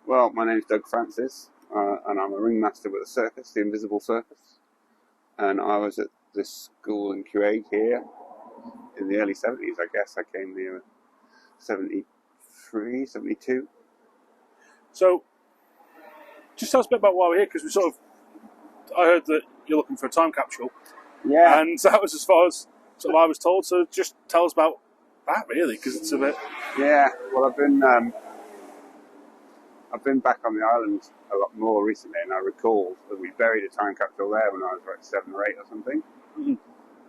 Well, my name's Doug Francis, and I'm a ringmaster with the circus, the Invisible Circus. And I was at this school in Kewaigue here in the early 70s, I guess. I came here in 73, 72. So, just tell us a bit about why we're here, because I heard that you're looking for a time capsule. Yeah. And that was as far as I was told, so just tell us about that, really, because it's a bit... Yeah, well, I've been back on the island a lot more recently, and I recall that we buried a time capsule there when I was like 7 or 8 or something. Mm-hmm.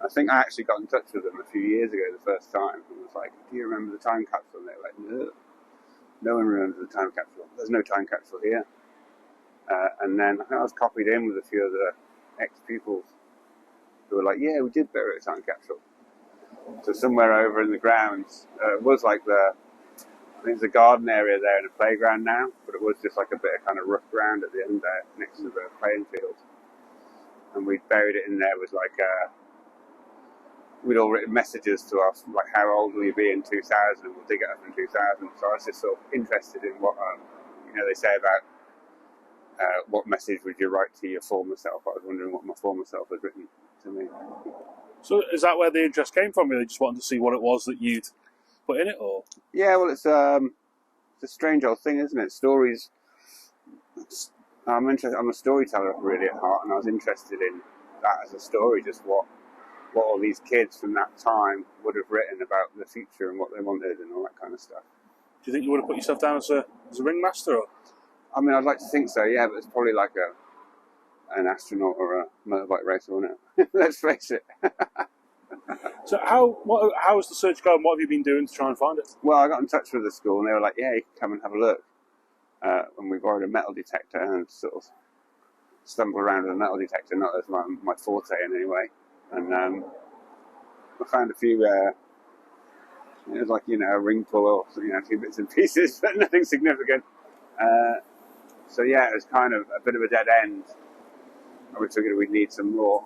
I think I actually got in touch with them a few years ago the first time, and was like, do you remember the time capsule? And they were like, no. No one remembers the time capsule. There's no time capsule here. And then I think I was copied in with a few of the ex-pupils who were like, yeah, we did bury a time capsule. So somewhere over in the grounds, it was like I think there's a garden area there and a playground now, but it was just like a bit of kind of rough ground at the end there next to the playing field. And we buried it in there with like, we'd all written messages to us, like how old will you be in 2000, and we'll dig it up in 2000. So I was just sort of interested in what, they say about what message would you write to your former self. I was wondering what my former self had written to me. So is that where the interest came from, really? Just wanting to see what it was that you'd put in it, or? Yeah, well, it's a strange old thing, isn't it? Stories. I'm a storyteller really at heart, and I was interested in that as a story, just what all these kids from that time would have written about the future and what they wanted and all that kind of stuff. Do you think you would have put yourself down as a ringmaster? Or? I mean, I'd like to think so, yeah, but it's probably like an astronaut or a motorbike racer, wouldn't it? Let's face it. So how has the search gone? What have you been doing to try and find it? Well, I got in touch with the school and they were like, yeah, you can come and have a look. And we borrowed a metal detector and sort of stumbled around with a metal detector, not as my forte in any way. And I found a few, it was like, a ring pull or, a few bits and pieces, but nothing significant. So yeah, it was kind of a bit of a dead end. And we figured we'd need some more,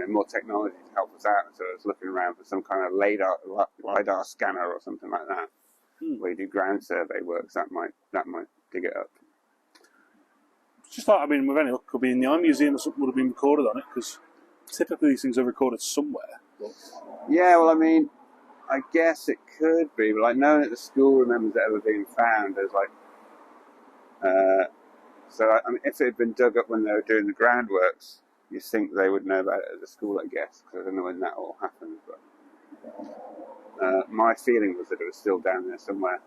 more technology to help us out. So I was looking around for some kind of LiDAR scanner or something like that, where you do ground survey works. That might dig it up. Just like, with any luck, could be in the Eye Museum or something would have been recorded on it, because typically these things are recorded somewhere. But... Yeah, well, I guess it could be, but like no one at the school remembers it ever being found. There's like, if it had been dug up when they were doing the groundworks, you think they would know about it at the school, I guess, because I don't know when that all happened. But my feeling was that it was still down there somewhere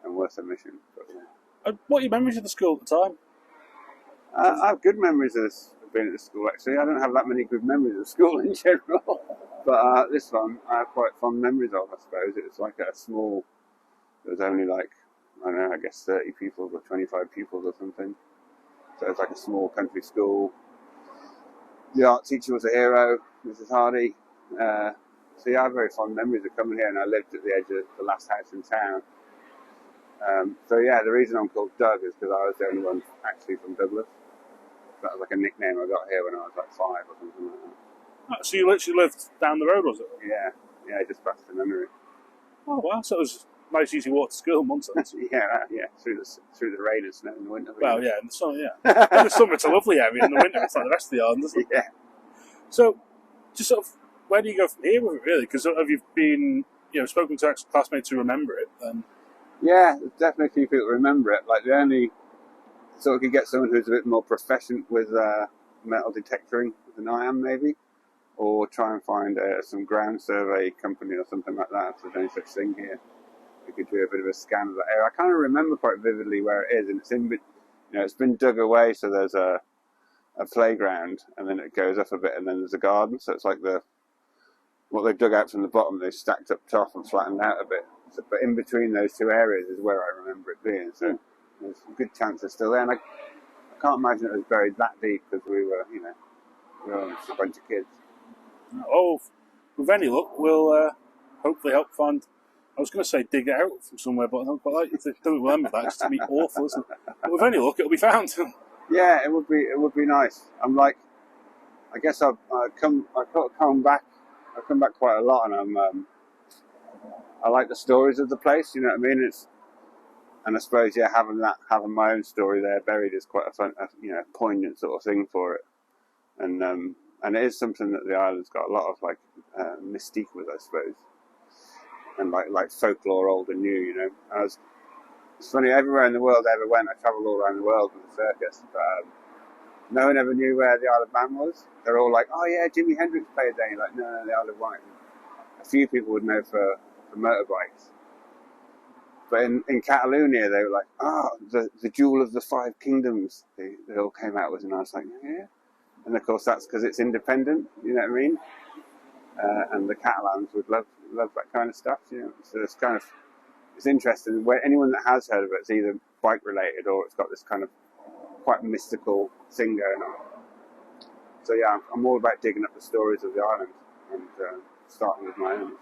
and worth a mission. But, what are your memories of the school at the time? I have good memories of being at the school, actually. I don't have that many good memories of school in general. But this one, I have quite fond memories of, I suppose. It was like a small, there was only like, I don't know, I guess 30 pupils or 25 pupils or something. So it was like a small country school. The art teacher was a hero, Mrs. Hardy. So yeah, I have very fond memories of coming here, and I lived at the edge of the last house in town. So yeah, the reason I'm called Doug is because I was the only one actually from Douglas. That was like a nickname I got here when I was like 5 or something like that. Oh, so you literally lived down the road, was it? Yeah, just past the nunnery. Oh wow, so it was a nice easy walk to school in one sense. yeah, through the rain and snow in the winter. Well, yeah, in the summer, yeah. In the summer it's a lovely area, in the winter it's like the rest of the island, isn't it? Yeah. So, just sort of, where do you go from here with it, really? Because have you been, spoken to ex-classmates who remember it? Then? Yeah, there's definitely a few people who remember it. Like, the only sort of could get someone who's a bit more proficient with metal detectoring than I am, maybe, or try and find some ground survey company or something like that. If there's any such thing here, we could do a bit of a scan of that area. I kind of remember quite vividly where it is, and it's been dug away. So there's a playground, and then it goes up a bit, and then there's a garden. So it's like what they've dug out from the bottom, they've stacked up top and flattened out a bit. So, but in between those two areas is where I remember it being. So there's a good chance it's still there. And I can't imagine it was buried that deep because we were just a bunch of kids. Oh, with any luck, we'll hopefully help find. I was going to say dig it out from somewhere, but I don't quite like to don't remember that. It's to be awful, isn't it? But with any luck, it'll be found. Yeah, it would be nice. I'm like, I guess I come back quite a lot, and I like the stories of the place. You know what I mean? And I suppose, yeah, having my own story there buried is quite a fun, poignant sort of thing for it. And it is something that the island's got a lot of like mystique with, I suppose, and like folklore, old and new. You know, it's funny, everywhere in the world I ever went, I travelled all around the world with the circus, but no one ever knew where the Isle of Man was. They're all like, oh yeah, Jimi Hendrix played there. You're like, no, the Isle of Wight. A few people would know for motorbikes. But in Catalonia, they were like, the Jewel of the Five Kingdoms. They all came out with, and I was like, yeah. And of course, that's because it's independent. You know what I mean? And the Catalans would love that kind of stuff. You know, so it's interesting. Where anyone that has heard of it, it's either bike related or it's got this kind of quite mystical thing going on. So yeah, I'm all about digging up the stories of the island and starting with my own.